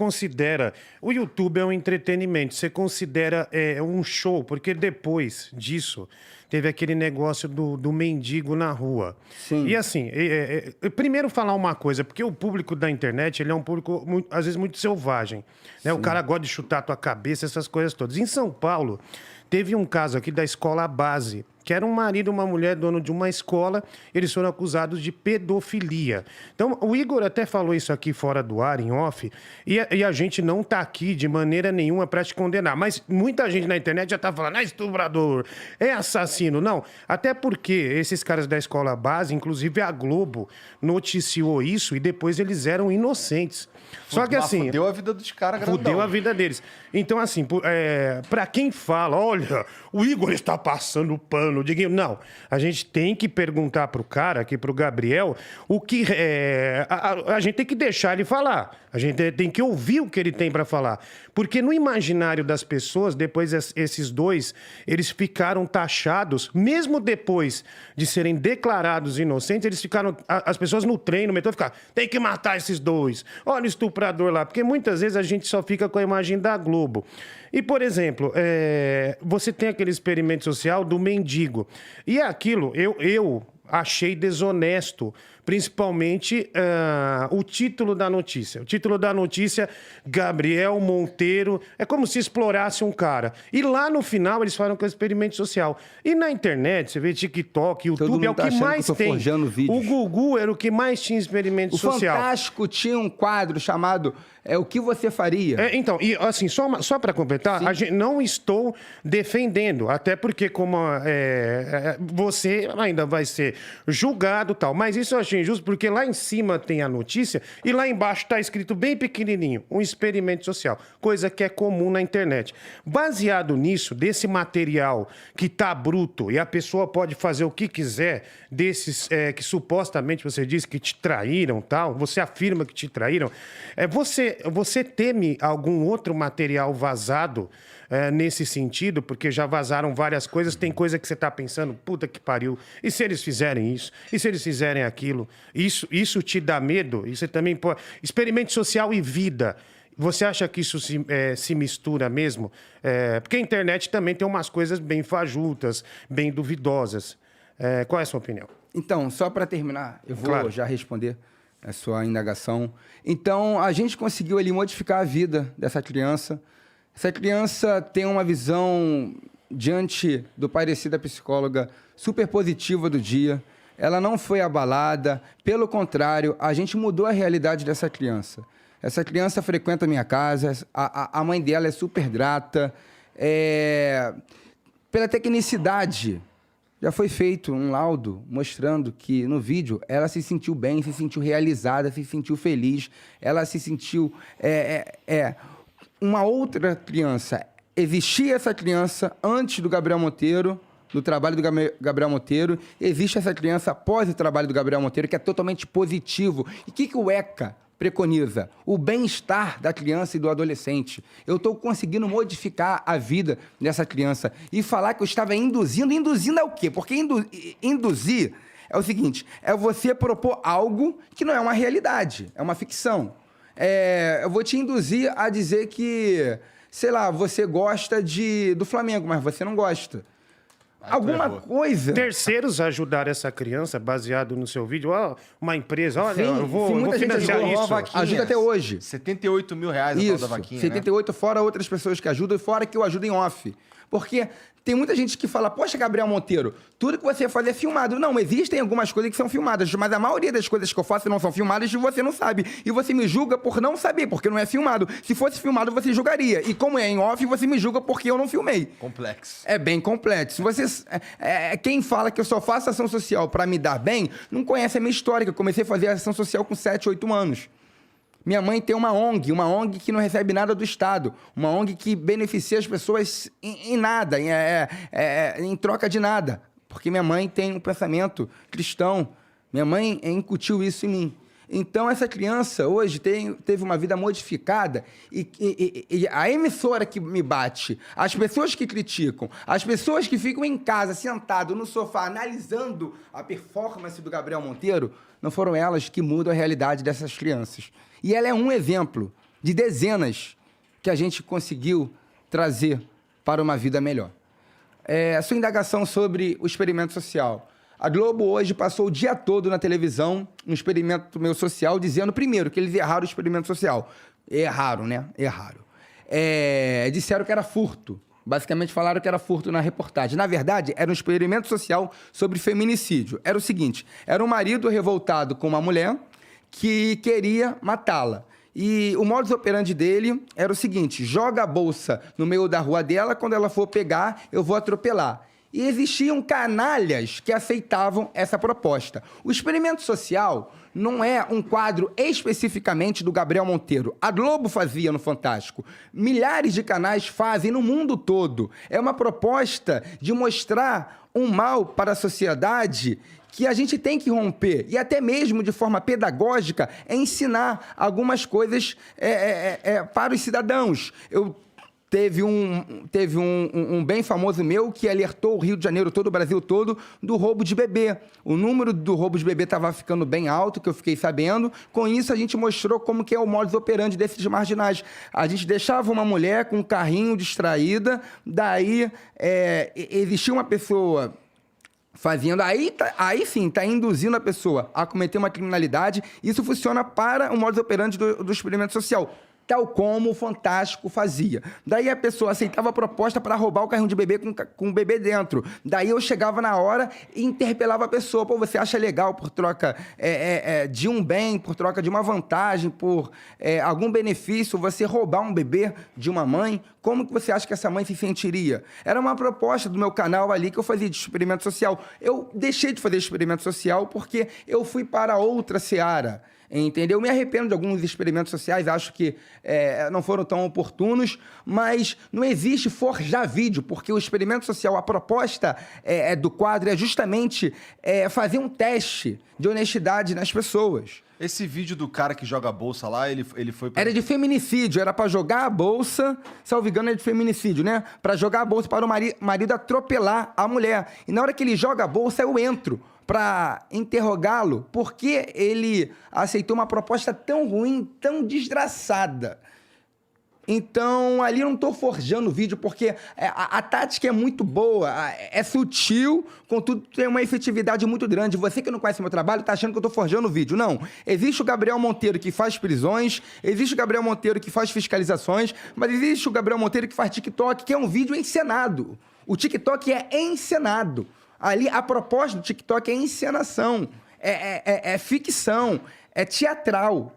considera... O YouTube é um entretenimento, você considera um show, porque depois disso teve aquele negócio do mendigo na rua. Sim. E assim, primeiro falar uma coisa, porque o público da internet, ele é um público, às vezes, muito selvagem. Né? O cara gosta de chutar a tua cabeça, essas coisas todas. Em São Paulo, teve um caso aqui da escola base, que era um marido e uma mulher, dono de uma escola, eles foram acusados de pedofilia. Então, o Igor até falou isso aqui fora do ar, em off, e a gente não tá aqui de maneira nenhuma para te condenar. Mas muita gente na internet já tá falando, é estuprador, é assassino. Não, até porque esses caras da escola base, inclusive a Globo, noticiou isso e depois eles eram inocentes. Só que assim... Fudeu a vida dos caras grandão. Fudeu a vida deles. Então, assim, pra quem fala, olha, o Igor está passando pano, Diguinho, não. A gente tem que perguntar pro cara, aqui pro Gabriel, o que... a gente tem que deixar ele falar. A gente tem que ouvir o que ele tem para falar. Porque no imaginário das pessoas, depois esses dois, eles ficaram taxados, mesmo depois de serem declarados inocentes, eles ficaram... As pessoas no trem, no metrô, ficaram, tem que matar esses dois. Olha o estuprador lá. Porque muitas vezes a gente só fica com a imagem da Globo. E, por exemplo, você tem aquele experimento social do mendigo. E aquilo, eu achei desonesto, principalmente o título da notícia. O título da notícia, Gabriel Monteiro, é como se explorasse um cara. E lá no final eles falam que é um experimento social. E na internet, você vê TikTok, YouTube, é o que mais tem. O Gugu era o que mais tinha experimento social. O Fantástico tinha um quadro chamado O que você faria? Então, e assim, só para completar, a gente não estou defendendo, até porque como você ainda vai ser julgado e tal, mas isso eu achei injusto porque lá em cima tem a notícia e lá embaixo está escrito bem pequenininho, um experimento social, coisa que é comum na internet. Baseado nisso, desse material que tá bruto e a pessoa pode fazer o que quiser desses que supostamente você diz que te traíram, tal, você afirma que te traíram, você teme algum outro material vazado nesse sentido? Porque já vazaram várias coisas, tem coisa que você está pensando, puta que pariu, e se eles fizerem isso? E se eles fizerem aquilo? Isso te dá medo? E você também pode... Experimento social e vida. Você acha que isso se mistura mesmo? Porque a internet também tem umas coisas bem fajutas, bem duvidosas. Qual é a sua opinião? Então, só para terminar, eu vou já responder a sua indagação. Então, a gente conseguiu ali modificar a vida dessa criança. Essa criança tem uma visão, diante do parecer da psicóloga, super positiva do dia. Ela não foi abalada. Pelo contrário, a gente mudou a realidade dessa criança. Essa criança frequenta a minha casa, a mãe dela é super grata. Pela tecnicidade, já foi feito um laudo mostrando que, no vídeo, ela se sentiu bem, se sentiu realizada, se sentiu feliz, ela se sentiu... uma outra criança. Existia essa criança antes do Gabriel Monteiro, do trabalho do Gabriel Monteiro. Existe essa criança após o trabalho do Gabriel Monteiro, que é totalmente positivo. E o que o ECA preconiza? O bem-estar da criança e do adolescente. Eu estou conseguindo modificar a vida dessa criança. E falar que eu estava induzindo... Induzindo é o quê? Porque induzir é o seguinte, é você propor algo que não é uma realidade, é uma ficção. Eu vou te induzir a dizer que, sei lá, você gosta do Flamengo, mas você não gosta. Alguma coisa... Terceiros ajudaram essa criança, baseado no seu vídeo. Uma empresa, olha, eu vou financiar isso. Ajuda até hoje. R$78 mil a tal da vaquinha, 78, né? Fora outras pessoas que ajudam, fora que eu ajudo em off. Porque tem muita gente que fala, poxa, Gabriel Monteiro, tudo que você faz é filmado. Não, existem algumas coisas que são filmadas, mas a maioria das coisas que eu faço não são filmadas e você não sabe. E você me julga por não saber, porque não é filmado. Se fosse filmado, você julgaria. E como é em off, você me julga porque eu não filmei. Complexo. É bem complexo. Quem fala que eu só faço ação social para me dar bem, não conhece a minha história, que eu comecei a fazer ação social com 7, 8 anos. Minha mãe tem uma ONG que não recebe nada do Estado, uma ONG que beneficia as pessoas em nada, em troca de nada, porque minha mãe tem um pensamento cristão, minha mãe incutiu isso em mim. Então, essa criança hoje teve uma vida modificada e a emissora que me bate, as pessoas que criticam, as pessoas que ficam em casa, sentado no sofá, analisando a performance do Gabriel Monteiro, não foram elas que mudam a realidade dessas crianças. E ela é um exemplo de dezenas que a gente conseguiu trazer para uma vida melhor. A sua indagação sobre o experimento social. A Globo hoje passou o dia todo na televisão, um experimento meu social, dizendo, primeiro, que eles erraram o experimento social. Erraram, né? Erraram. Disseram que era furto. Basicamente falaram que era furto na reportagem. Na verdade, era um experimento social sobre feminicídio. Era o seguinte, era um marido revoltado com uma mulher que queria matá-la. E o modus operandi dele era o seguinte, joga a bolsa no meio da rua dela, quando ela for pegar, eu vou atropelar. E existiam canalhas que aceitavam essa proposta. O experimento social não é um quadro especificamente do Gabriel Monteiro. A Globo fazia no Fantástico. Milhares de canais fazem no mundo todo. É uma proposta de mostrar um mal para a sociedade que a gente tem que romper. E até mesmo de forma pedagógica, ensinar algumas coisas para os cidadãos. Teve um bem famoso meu que alertou o Rio de Janeiro todo, o Brasil todo, do roubo de bebê. O número do roubo de bebê estava ficando bem alto, que eu fiquei sabendo. Com isso, a gente mostrou como que é o modus operandi desses marginais. A gente deixava uma mulher com um carrinho distraída, daí existia uma pessoa fazendo, aí sim, está induzindo a pessoa a cometer uma criminalidade. Isso funciona para o modus operandi do experimento social, tal como o Fantástico fazia. Daí a pessoa aceitava a proposta para roubar o carrinho de bebê com o bebê dentro. Daí eu chegava na hora e interpelava a pessoa. Pô, você acha legal por troca de um bem, por troca de uma vantagem, por algum benefício, você roubar um bebê de uma mãe? Como que você acha que essa mãe se sentiria? Era uma proposta do meu canal ali que eu fazia de experimento social. Eu deixei de fazer experimento social porque eu fui para outra seara. Entendeu? Eu me arrependo de alguns experimentos sociais, acho que não foram tão oportunos, mas não existe forjar vídeo, porque o experimento social, a proposta do quadro é justamente fazer um teste de honestidade nas pessoas. Esse vídeo do cara que joga a bolsa lá, ele foi... Era de feminicídio, era para jogar a bolsa, salvo engano é de feminicídio, né? Para jogar a bolsa para o marido atropelar a mulher. E na hora que ele joga a bolsa, eu entro para interrogá-lo, porque ele aceitou uma proposta tão ruim, tão desgraçada. Então, ali eu não estou forjando o vídeo, porque a tática é muito boa, é sutil, contudo tem uma efetividade muito grande. Você que não conhece meu trabalho está achando que eu estou forjando o vídeo. Não. Existe o Gabriel Monteiro que faz prisões, existe o Gabriel Monteiro que faz fiscalizações, mas existe o Gabriel Monteiro que faz TikTok, que é um vídeo encenado. O TikTok é encenado. Ali, a proposta do TikTok é encenação, é ficção, é teatral.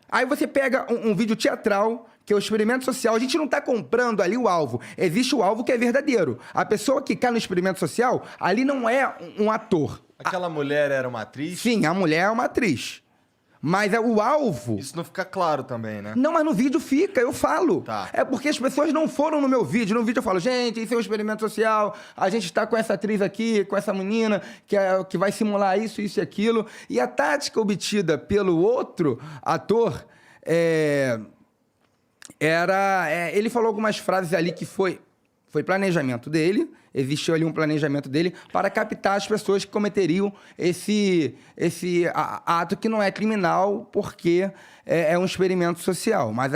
Aí você pega um vídeo teatral, que é o experimento social, a gente não está comprando ali o alvo. Existe o alvo que é verdadeiro. A pessoa que cai no experimento social, ali não é um ator. Aquela mulher era uma atriz? Sim, a mulher é uma atriz. Mas o alvo... Isso não fica claro também, né? Não, mas no vídeo fica, eu falo. Tá. É porque as pessoas não foram no meu vídeo. No vídeo eu falo, gente, isso é um experimento social, a gente está com essa atriz aqui, com essa menina, que vai simular isso, isso e aquilo. E a tática obtida pelo outro ator ele falou algumas frases ali que foi planejamento dele, existiu ali um planejamento dele para captar as pessoas que cometeriam esse ato que não é criminal, porque é um experimento social, mas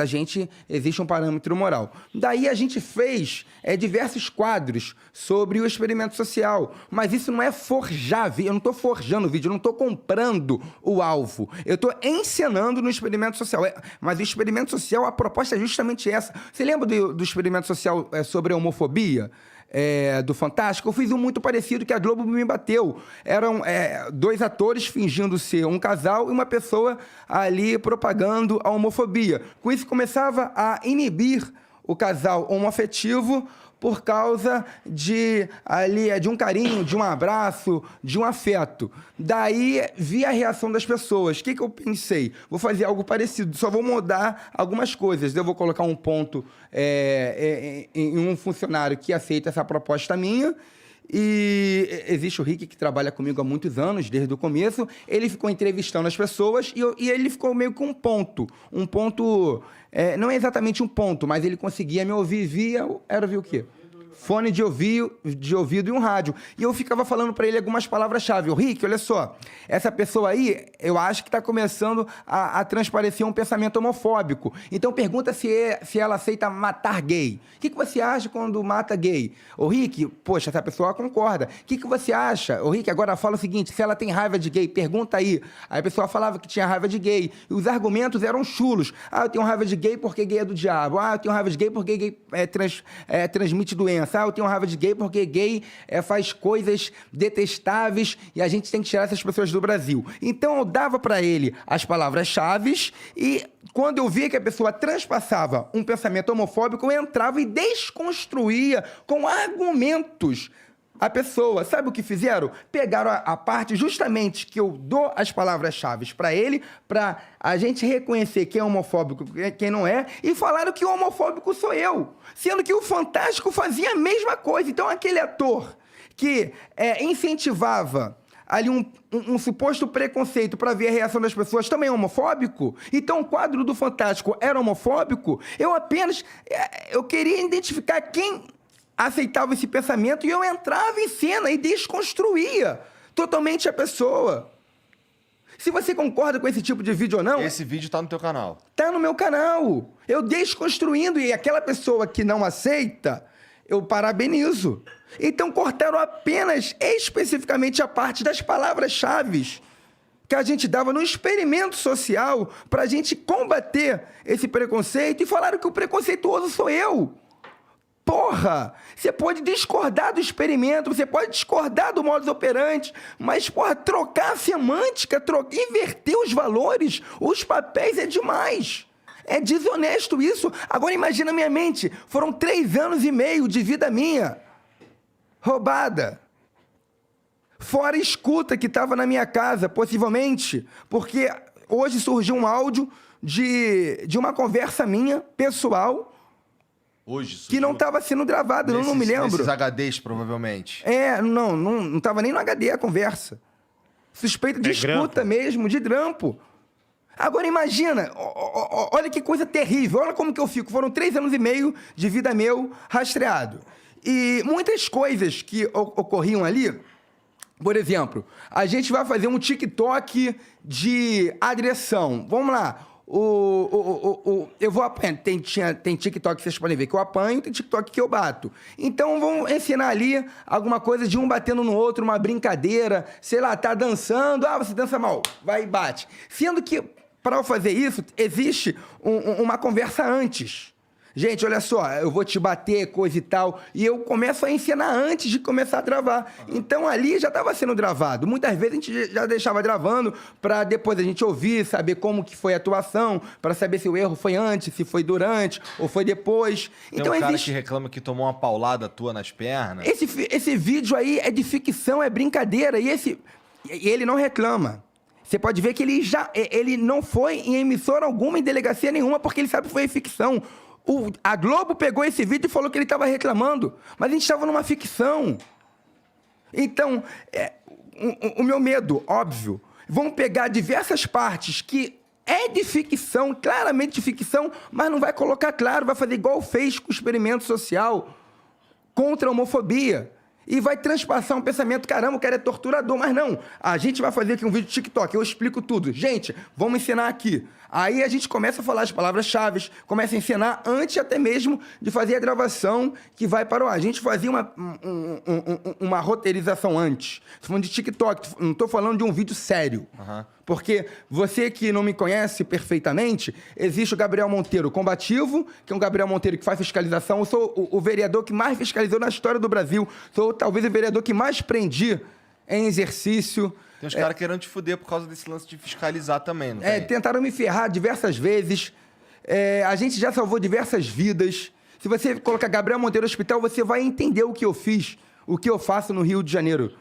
existe um parâmetro moral. Daí a gente fez diversos quadros sobre o experimento social, mas isso não é forjar vídeo, eu não estou forjando vídeo, eu não estou comprando o alvo, eu estou encenando no experimento social. Mas o experimento social, a proposta é justamente essa. Você lembra do experimento social sobre a homofobia? Do Fantástico, eu fiz um muito parecido que a Globo me bateu. Eram dois atores fingindo ser um casal e uma pessoa ali propagando a homofobia. Com isso, começava a inibir o casal homoafetivo por causa de um carinho, de um abraço, de um afeto. Daí, vi a reação das pessoas. O que eu pensei? Vou fazer algo parecido, só vou mudar algumas coisas. Eu vou colocar um ponto em um funcionário que aceita essa proposta minha. E existe o Rick, que trabalha comigo há muitos anos, desde o começo. Ele ficou entrevistando as pessoas e ele ficou meio com um ponto. Um ponto... não é exatamente um ponto, mas ele conseguia me ouvir via... Era ouvir o quê? fone de ouvido e um rádio. E eu ficava falando para ele algumas palavras-chave. Rick, olha só, essa pessoa aí, eu acho que está começando a transparecer um pensamento homofóbico. Então pergunta se ela aceita matar gay. O que você acha quando mata gay? Ô Rick, poxa, essa pessoa concorda. O que você acha? Ô Rick, agora fala o seguinte, se ela tem raiva de gay, pergunta aí. Aí a pessoa falava que tinha raiva de gay. E os argumentos eram chulos. Eu tenho raiva de gay porque gay é do diabo. Eu tenho raiva de gay porque gay transmite doença. Eu tenho raiva de gay porque gay faz coisas detestáveis e a gente tem que tirar essas pessoas do Brasil. Então eu dava para ele as palavras-chave e quando eu via que a pessoa transpassava um pensamento homofóbico, eu entrava e desconstruía com argumentos a pessoa. Sabe o que fizeram? Pegaram a parte justamente que eu dou as palavras-chave para ele, para a gente reconhecer quem é homofóbico e quem não é, e falaram que o homofóbico sou eu. Sendo que o Fantástico fazia a mesma coisa. Então, aquele ator que incentivava ali um suposto preconceito para ver a reação das pessoas também é homofóbico? Então, o quadro do Fantástico era homofóbico? Eu queria identificar quem aceitava esse pensamento e eu entrava em cena e desconstruía totalmente a pessoa. Se você concorda com esse tipo de vídeo ou não... Esse vídeo tá no teu canal. Tá no meu canal. Eu desconstruindo e aquela pessoa que não aceita, eu parabenizo. Então cortaram apenas especificamente a parte das palavras-chave que a gente dava no experimento social para a gente combater esse preconceito e falaram que o preconceituoso sou eu. Porra, você pode discordar do experimento, você pode discordar do modus operandi, mas, porra, trocar a semântica, inverter os valores, os papéis é demais. É desonesto isso. Agora imagina a minha mente, foram 3 anos e meio de vida minha roubada. Fora a escuta que estava na minha casa, possivelmente, porque hoje surgiu um áudio de uma conversa minha, pessoal, Hoje, que não estava sendo gravado, eu não me lembro. Nesses HDs, provavelmente. Não estava nem no HD a conversa. Suspeita de escuta mesmo, de grampo. Agora imagina, olha que coisa terrível, olha como que eu fico. Foram 3 anos e meio de vida meu rastreado. E muitas coisas que ocorriam ali, por exemplo, a gente vai fazer um TikTok de agressão. Vamos lá. Eu vou apanhar. Tem TikTok que vocês podem ver que eu apanho, tem TikTok que eu bato. Então vamos ensinar ali alguma coisa de um batendo no outro, uma brincadeira, sei lá, tá dançando, você dança mal, vai e bate. Sendo que, para eu fazer isso, existe uma conversa antes. Gente, olha só, eu vou te bater, coisa e tal. E eu começo a ensinar antes de começar a gravar. Então, ali já estava sendo gravado. Muitas vezes a gente já deixava gravando para depois a gente ouvir, saber como que foi a atuação, para saber se o erro foi antes, se foi durante ou foi depois. Tem um cara que reclama que tomou uma paulada tua nas pernas. Esse vídeo aí é de ficção, é brincadeira. E ele não reclama. Você pode ver que ele não foi em emissora alguma, em delegacia nenhuma, porque ele sabe que foi ficção. A Globo pegou esse vídeo e falou que ele estava reclamando, mas a gente estava numa ficção. Então, o meu medo, óbvio, vão pegar diversas partes que é de ficção, claramente de ficção, mas não vai colocar claro, vai fazer igual fez com o experimento social contra a homofobia. E vai transpassar um pensamento, caramba, o cara é torturador, mas não. A gente vai fazer aqui um vídeo de TikTok, eu explico tudo. Gente, vamos ensinar aqui. Aí a gente começa a falar as palavras-chave, começa a ensinar antes até mesmo de fazer a gravação que vai para o ar. A gente fazia uma roteirização antes. Estou falando de TikTok, não estou falando de um vídeo sério. Uhum. Porque você que não me conhece perfeitamente, existe o Gabriel Monteiro combativo, que é um Gabriel Monteiro que faz fiscalização. Eu sou o vereador que mais fiscalizou na história do Brasil. Sou talvez o vereador que mais prendi em exercício. Tem uns caras querendo te fuder por causa desse lance de fiscalizar também, não tem? Tentaram me ferrar diversas vezes. A gente já salvou diversas vidas. Se você colocar Gabriel Monteiro Hospital, você vai entender o que eu fiz, o que eu faço no Rio de Janeiro.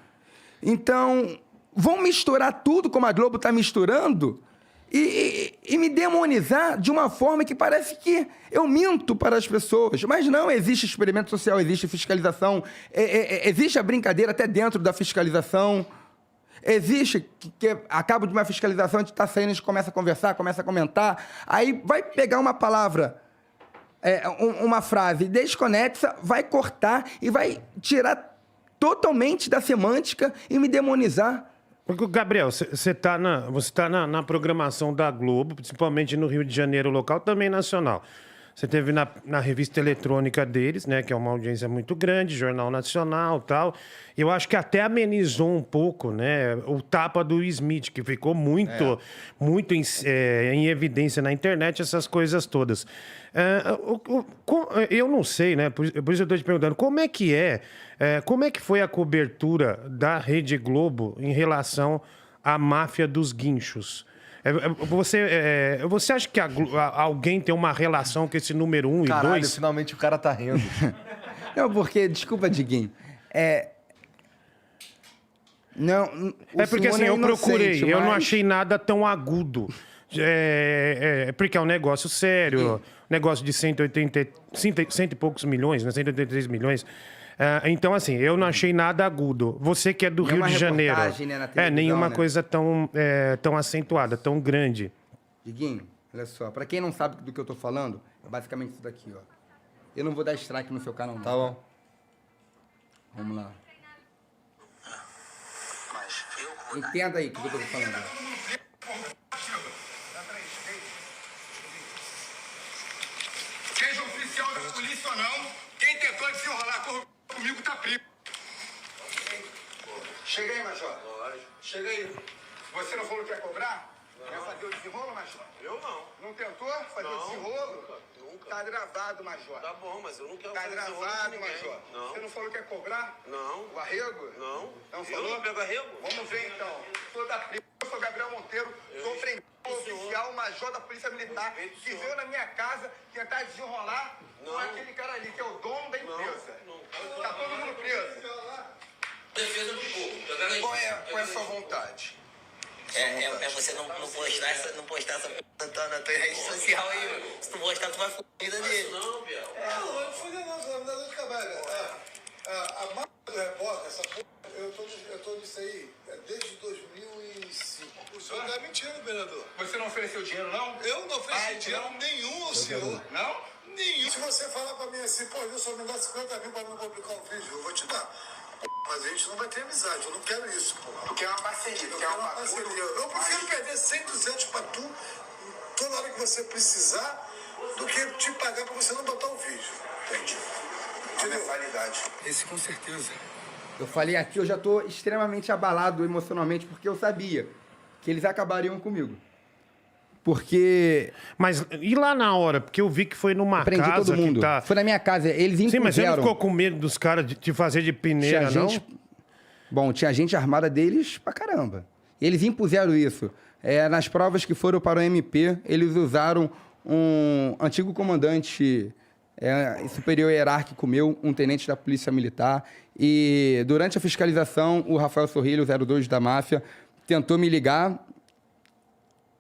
Então, vão misturar tudo como a Globo está misturando e me demonizar de uma forma que parece que eu minto para as pessoas. Mas não, existe experimento social, existe fiscalização, existe a brincadeira até dentro da fiscalização. Existe que acaba de uma fiscalização, a gente está saindo, a gente começa a conversar, começa a comentar, aí vai pegar uma palavra uma frase desconexa, vai cortar e vai tirar totalmente da semântica e me demonizar. Porque, Gabriel, você tá na programação da Globo, principalmente no Rio de Janeiro local, também nacional. Você teve na revista eletrônica deles, né, que é uma audiência muito grande, Jornal Nacional e tal. Eu acho que até amenizou um pouco, né, o tapa do Smith, que ficou muito em evidência na internet, essas coisas todas. Eu não sei, né, por isso eu estou te perguntando, como é que foi a cobertura da Rede Globo em relação à máfia dos guinchos? Você acha que alguém tem uma relação com esse número 1 e 2? Caralho, finalmente o cara tá rindo. Não, porque, desculpa, Diguinho, não, porque assim, eu procurei, eu não achei nada tão agudo. Porque é um negócio sério, negócio de 100 e poucos milhões, né? 183 milhões. Então, assim, eu não achei nada agudo. Você que é do Rio de Janeiro. Né, na televisão, nenhuma né? coisa tão acentuada, tão grande. Diguinho, olha só, pra quem não sabe do que eu tô falando, é basicamente isso daqui, ó. Eu não vou dar strike no seu canal, não. Tá bom. Vamos lá. Entenda aí o que eu tô falando. Seja oficial da polícia ou não, quem tentou desenrolar comigo tá preso. Chega aí, Major. Chega aí. Você não falou que ia cobrar? Quer fazer o desenrolo, Major? Eu não. Não tentou fazer o desenrolo? Nunca. Tá gravado, Major. Tá bom, mas eu não quero Tá fazer desenrolo com gravado, ninguém. Major. Não. Você não falou que ia cobrar? Não. O arrego? Não. Não Eu falou? não pego arrego? Vamos ver então. Sou da PRI, eu sou Gabriel Monteiro, sou prendido oficial major da Polícia Militar, que veio na minha casa tentar desenrolar com aquele cara ali, que é o dono da empresa. Tá todo mundo preso. Defesa do povo. Qual é a sua vontade? É você não postar essa na tua rede social aí, mano. Se tu postar, tu vai foder a vida dele. Não, Biel. Não vai foder não, vai me dar dor de cabeça. A marca do repórter, essa porra, eu tô nisso aí desde 2005. O senhor tá mentindo, vereador. Você não ofereceu dinheiro, não? Eu não ofereci dinheiro nenhum ao senhor. Não? Nenhum. Se você falar pra mim assim, pô, eu só me dá 50 mil pra não publicar um vídeo, eu vou te dar. Mas a gente não vai ter amizade, eu não quero isso, pô. Eu quero uma parceria, eu quero uma parceria. Eu prefiro perder 100, 200 pra tu, toda hora que você precisar, do que te pagar pra você não botar o vídeo. Entendi. Entendeu? Validade. Esse com certeza. Eu falei aqui, eu já tô extremamente abalado emocionalmente, porque eu sabia que eles acabariam comigo. Porque... Mas e lá na hora? Porque eu vi que foi numa Prendi casa todo mundo. que tá... Foi na minha casa, eles impuseram... Sim, mas você não ficou com medo dos caras de te fazer de peneira, Tinha não? gente... Bom, tinha gente armada deles pra caramba. Eles impuseram isso. Nas provas que foram para o MP, eles usaram um antigo comandante superior hierárquico meu, um tenente da Polícia Militar, e durante a fiscalização, o Rafael Sorrilho, 02 da máfia, tentou me ligar.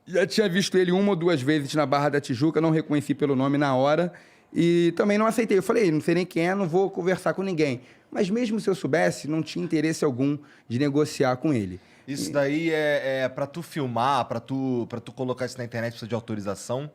Já tinha visto ele uma ou duas vezes na Barra da Tijuca, não reconheci pelo nome na hora e também não aceitei. Eu falei, não sei nem quem é, não vou conversar com ninguém. Mas mesmo se eu soubesse, não tinha interesse algum de negociar com ele. Isso daí é pra tu filmar, pra tu colocar isso na internet, precisa de autorização?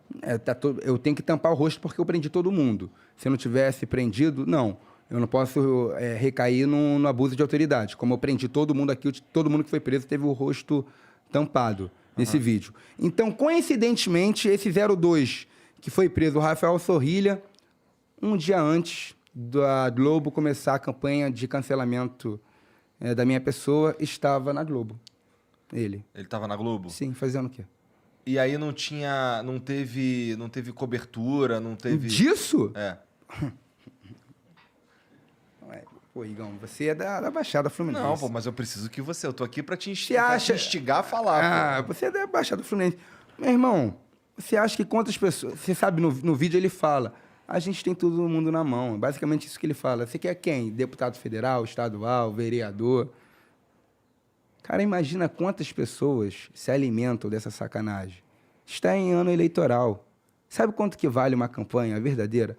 Eu tenho que tampar o rosto porque eu prendi todo mundo. Se eu não tivesse prendido, não. Eu não posso recair no abuso de autoridade. Como eu prendi todo mundo aqui, todo mundo que foi preso teve o rosto tampado nesse vídeo. Então, coincidentemente, esse 02 que foi preso, o Rafael Sorrilha, um dia antes da Globo começar a campanha de cancelamento da minha pessoa, estava na Globo. Ele tava na Globo? Sim, fazendo o quê? E aí não teve cobertura, não teve... Disso? É. Pô, Igão, você é da Baixada Fluminense. Não, pô, mas eu preciso que você... Eu tô aqui pra te Você acha... instigar a falar, pô. Você é da Baixada Fluminense. Meu irmão, você acha que quantas pessoas... Você sabe, no vídeo ele fala, a gente tem todo mundo na mão. É basicamente isso que ele fala. Você quer quem? Deputado federal, estadual, vereador? Cara, imagina quantas pessoas se alimentam dessa sacanagem. Está em ano eleitoral. Sabe quanto que vale uma campanha verdadeira?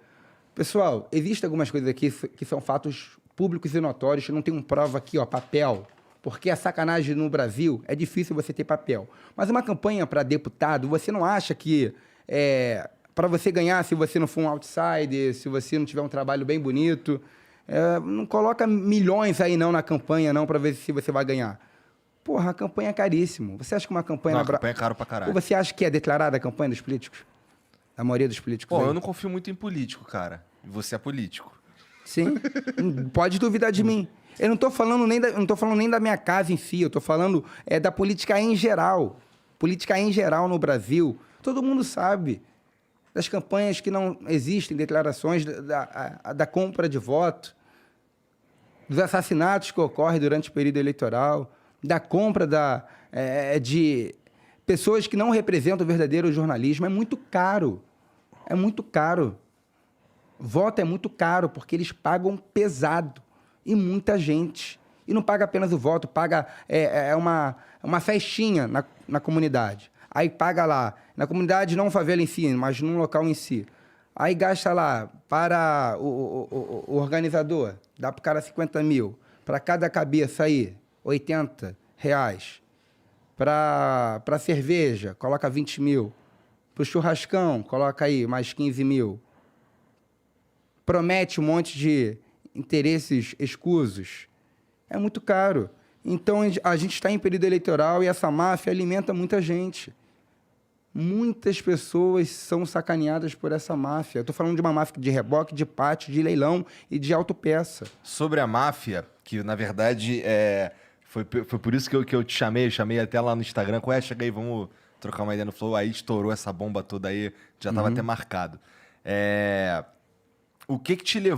Pessoal, existem algumas coisas aqui que são fatos públicos e notórios, não tem prova aqui, ó, papel. Porque a sacanagem no Brasil é difícil você ter papel. Mas uma campanha para deputado, você não acha que Para você ganhar, se você não for um outsider, se você não tiver um trabalho bem bonito, não coloca milhões aí não na campanha não para ver se você vai ganhar. Porra, a campanha é caríssimo. Você acha que uma campanha... Não, a campanha é caro pra caralho. Ou você acha que é declarada a campanha dos políticos? A maioria dos políticos? Pô, aí? eu não confio muito em político, cara. E você é político. Sim. Pode duvidar de mim. Eu não tô falando nem da minha casa em si, eu tô falando da política em geral. Política em geral no Brasil. Todo mundo sabe das campanhas que não existem, declarações da compra de voto, dos assassinatos que ocorrem durante o período eleitoral, da compra de pessoas que não representam o verdadeiro jornalismo. É muito caro. É muito caro. Voto é muito caro, porque eles pagam pesado. E muita gente. E não paga apenas o voto, paga uma festinha na comunidade. Aí paga lá, na comunidade, não favela em si, mas num local em si. Aí gasta lá para o organizador, dá para o cara 50 mil. Para cada cabeça aí, R$80. Para cerveja, coloca 20 mil. Para o churrascão, coloca aí mais 15 mil. Promete um monte de interesses escusos. É muito caro. Então, a gente está em período eleitoral e essa máfia alimenta muita gente. Muitas pessoas são sacaneadas por essa máfia. Eu estou falando de uma máfia de reboque, de pátio, de leilão e de autopeça. Sobre a máfia, que na verdade foi por isso que eu te chamei até lá no Instagram. Chega aí, vamos trocar uma ideia no Flow. Aí estourou essa bomba toda aí, já estava até marcado. O que te levou